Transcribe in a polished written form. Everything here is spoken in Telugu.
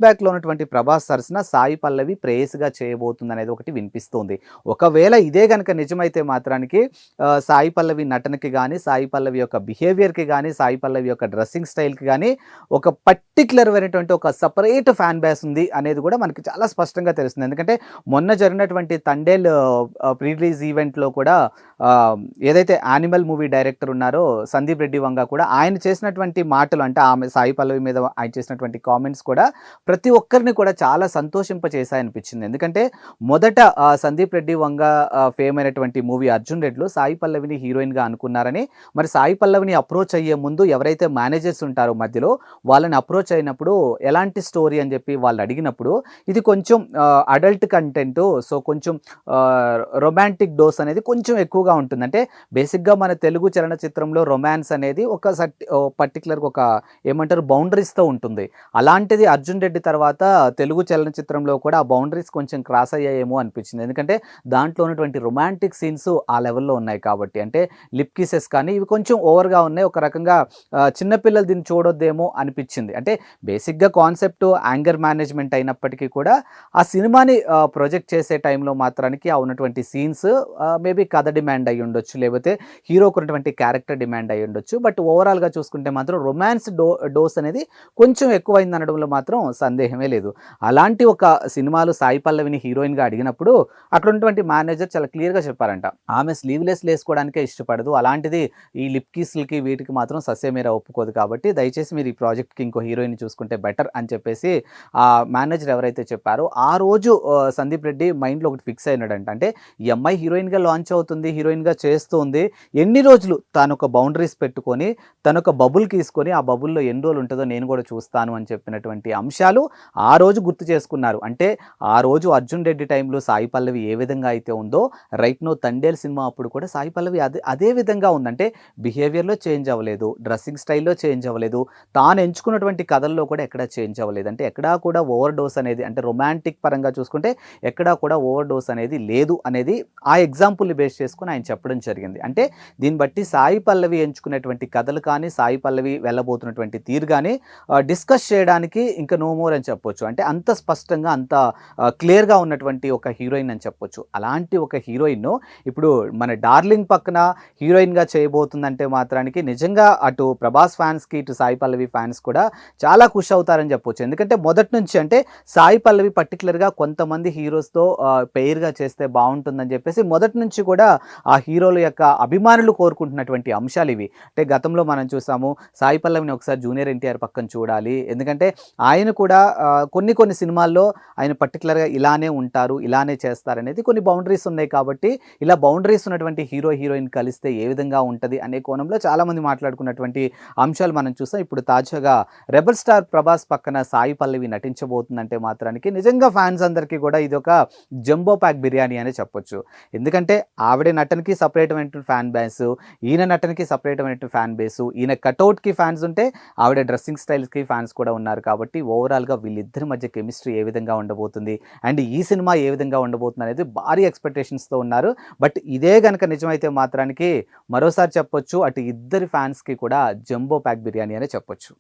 బ్యాక్‌లో ఉన్నటువంటి 'ప్రభాస్' సరసన సాయి పల్లవి ప్రేయస్‌గా చేయబోతుందనేది ఒకటి వినిపిస్తోంది. ఒకవేళ ఇదే గనక నిజమైతే మాత్రానికి సాయి పల్లవి నటనకి గాని, సాయి పల్లవి యొక్క బిహేవియర్‌కి గాని, సాయి పల్లవి యొక్క డ్రెస్సింగ్ స్టైల్‌కి గాని ఒక పర్టిక్యులర్ అయినటువంటి ఒక సెపరేట్ ఫ్యాన్ బేస్ ఉంది అనేది కూడా మనకి చాలా స్పష్టంగా తెలుస్తుంది. ఎందుకంటే మొన్న జరిగినటువంటి 'తండేల్' ప్రీ రిలీజ్ ఈవెంట్‌లో కూడా ఏదైతే 'యానిమల్' మూవీ డైరెక్టర్ ఉన్నారో సందీప్ రెడ్డి వంగ కూడా ఆయన చేసినటువంటి మాటలు అంటే ఆమె సాయి పల్లవి మీద ఆయన చేసినటువంటి కామెంట్స్ కూడా ప్రతి ఒక్కరిని కూడా చాలా సంతోషింపచేశాయనిపించింది. ఎందుకంటే మొదట సందీప్ రెడ్డి వంగ ఫేమ్ అయినటువంటి మూవీ 'అర్జున్ రెడ్డిలో' సాయి పల్లవిని హీరోయిన్‌గా అనుకున్నారని, మరి సాయి పల్లవిని అప్రోచ్ అయ్యే ముందు ఎవరైతే మేనేజర్స్ ఉంటారో మధ్యలో వాళ్ళని అప్రోచ్ అయినప్పుడు ఎలాంటి స్టోరీ అని చెప్పి వాళ్ళు అడిగినప్పుడు ఇది కొంచెం అడల్ట్ కంటెంట్, సో కొంచెం రొమాంటిక్ డోస్ అనేది కొంచెం ఎక్కువగా ఉంటుంది. అంటే బేసిక్‌గా మన తెలుగు చలనచిత్రంలో రొమాన్స్ అనేది ఒక పర్టిక్యులర్ ఒక ఏమంటారు బౌండరీస్‌తో ఉంటుంది. అలాంటిది 'అర్జున్ రెడ్డి' తర్వాత తెలుగు చలనచిత్రంలో కూడా ఆ బౌండరీస్ కొంచెం క్రాస్ అయ్యాయేమో అనిపించింది. ఎందుకంటే దాంట్లో ఉన్నటువంటి రొమాంటిక్ సీన్స్ ఆ లెవెల్‌లో ఉన్నాయి కాబట్టి. అంటే లిప్ కిసెస్ కానీ ఇవి కొంచెం ఓవర్‌గా ఉన్నాయి. ఒక రకంగా చిన్న పిల్లలు దీన్ని చూడొద్దేమో అనిపించింది. అంటే బేసిక్‌గా కాన్సెప్ట్ యాంగర్ మేనేజ్‌మెంట్ అయినప్పటికీ కూడా ఆ సినిమాని ప్రొజెక్ట్ చేసే టైంలో మాత్రానికి ఆ ఉన్నటువంటి సీన్స్ మేబీ కథ డిమాండ్ అయ్యి ఉండొచ్చు. లేకపోతే హీరోకి ఉన్నటువంటి క్యారెక్టర్ డిమాండ్ అయ్యి ఉండొచ్చు. బట్ ఓవరాల్‌గా చూసుకుంటే మాత్రం రొమాన్స్ డోస్ అనేది కొంచెం ఎక్కువైంది అనడంలో మాత్రం సందేహమే లేదు. అలాంటి ఒక సినిమాలో సాయి పల్లవిని హీరోయిన్‌గా అడిగినప్పుడు అక్కడ ఉన్నటువంటి మేనేజర్ చాలా క్లియర్‌గా చెప్పారంట. ఆమె స్లీవ్‌లెస్ వేసుకోవడానికే ఇష్టపడదు. అలాంటిది ఈ లిప్ కిస్‌లకి వీటికి మాత్రం ససేమిరా ఒప్పుకోదు. కాబట్టి దయచేసి మీరు ఈ ప్రాజెక్ట్‌కి ఇంకో హీరోయిన్‌ని చూసుకుంటే బెటర్ అని చెప్పేసి ఆ మేనేజర్ ఎవరైతే చెప్పారో ఆ రోజు సందీప్ రెడ్డి మైండ్‌లో ఒకటి ఫిక్స్ అయినాడంట. అంటే ఈ అమ్మాయి హీరోయిన్‌గా లాంచ్ అవుతుంది, హీరోయిన్‌గా చేస్తుంది. ఎన్ని రోజులు తానొక బౌండరీస్ పెట్టుకొని, తనొక బబుల్ గీసుకొని ఆ బబుల్‌లో ఎన్ని రోజులు ఉంటుందో నేను కూడా చూస్తాను అని చెప్పినటువంటి అంశాలు ఆ రోజు గుర్తు చేసుకున్నారు. అంటే ఆ రోజు 'అర్జున్ రెడ్డి' టైంలో సాయి పల్లవి ఏ విధంగా అయితే ఉందో రైట్ నౌ 'తండేల్' సినిమా అప్పుడు కూడా సాయి పల్లవి అదే విధంగా ఉంది. అంటే బిహేవియర్‌లో చేంజ్ అవ్వలేదు, డ్రెస్సింగ్ స్టైల్‌లో చేంజ్ అవ్వలేదు, తాను ఎంచుకున్నటువంటి కథల్లో కూడా ఎక్కడా చేంజ్ అవ్వలేదు. అంటే ఎక్కడా కూడా ఓవర్ డోస్ అనేది అంటే రొమాంటిక్ పరంగా చూసుకుంటే ఎక్కడా కూడా ఓవర్ డోస్ అనేది లేదు అనేది ఆ ఎగ్జాంపుల్‌ని బేస్ చేసుకొని ఆయన చెప్పడం జరిగింది. అంటే దీన్ని బట్టి సాయి పల్లవి ఎంచుకునేటువంటి కథలు కానీ, సాయి పల్లవి వెళ్ళబోతున్నటువంటి తీరు కానీ డిస్కస్ చేయడానికి ఇంకా నో మోర్ అని చెప్పొచ్చు. అంటే అంత స్పష్టంగా అంత క్లియర్‌గా ఉన్నటువంటి ఒక హీరోయిన్ అని చెప్పొచ్చు. అలాంటి ఒక హీరోయిన్‌ను ఇప్పుడు మన 'డార్లింగ్' పక్కన హీరోయిన్‌గా చేయబోతుందంటే మాత్రానికి నిజంగా అటు 'ప్రభాస్' ఫ్యాన్స్‌కి, ఇటు సాయి పల్లవి ఫ్యాన్స్ కూడా చాలా ఖుషి అవుతారని చెప్పొచ్చు. ఎందుకంటే మొదటి నుంచి అంటే సాయి పల్లవి పర్టిక్యులర్‌గా కొంతమంది హీరోస్‌తో పెయిర్‌గా చేస్తే బావుంటుందని చెప్పేసి మొదటి నుంచి కూడా ఆ హీరోల యొక్క అభిమానులు కోరుకుంటున్నటువంటి అంశాలు ఇవి. అంటే గతంలో మనం చూసాము సాయి పల్లవిని ఒకసారి జూనియర్ ఎన్టీఆర్ పక్కన చూడాలి. ఎందుకంటే ఆయన కూడా కొన్ని సినిమాల్లో ఆయన పర్టిక్యులర్‌గా ఇలానే ఉంటారు, ఇలానే చేస్తారనేది కొన్ని బౌండరీస్ ఉన్నాయి కాబట్టి ఇలా బౌండరీస్ ఉన్నటువంటి హీరో, హీరోయిన్ కలిస్తే ఏ విధంగా ఉంటది అనే కోణంలో చాలామంది మాట్లాడుకున్నటువంటి అంశాలు మనం చూసాం. ఇప్పుడు తాజాగా రెబెల్ స్టార్ 'ప్రభాస్' పక్కన సాయి పల్లవి నటించబోతుందంటే మాత్రానికి నిజంగా ఫ్యాన్స్ అందరికీ కూడా ఇదొక జంబో ప్యాక్ బిర్యానీ అనే చెప్పొచ్చు. ఎందుకంటే ఆవిడ నటనకి సెపరేట్ అయినటువంటి ఫ్యాన్ బేస్, ఈయన నటనకి సెపరేట్ అయినటువంటి ఫ్యాన్ బేసు, ఈయన కటౌట్‌కి ఫ్యాన్స్ ఉంటే ఆవిడ డ్రెస్సింగ్ స్టైల్స్‌కి ఫ్యాన్స్ కూడా ఉన్నారు కాబట్టి ఓవరాల్‌గా వీళ్ళిద్దరి మధ్య కెమిస్ట్రీ ఏ విధంగా ఉండబోతుంది అండ్ ఈ సినిమా ఏ విధంగా ఉండబోతుంది అనేది భారీ ఎక్స్‌పెక్టేషన్స్‌తో ఉన్నారు. బట్ ఇదే గనక నిజమైతే మాత్రానికి మరోసారి చెప్పొచ్చు అటు ఇద్దరి ఫ్యాన్స్‌కి కూడా జంబో ప్యాక్ బిర్యానీ అనే చెప్పొచ్చు.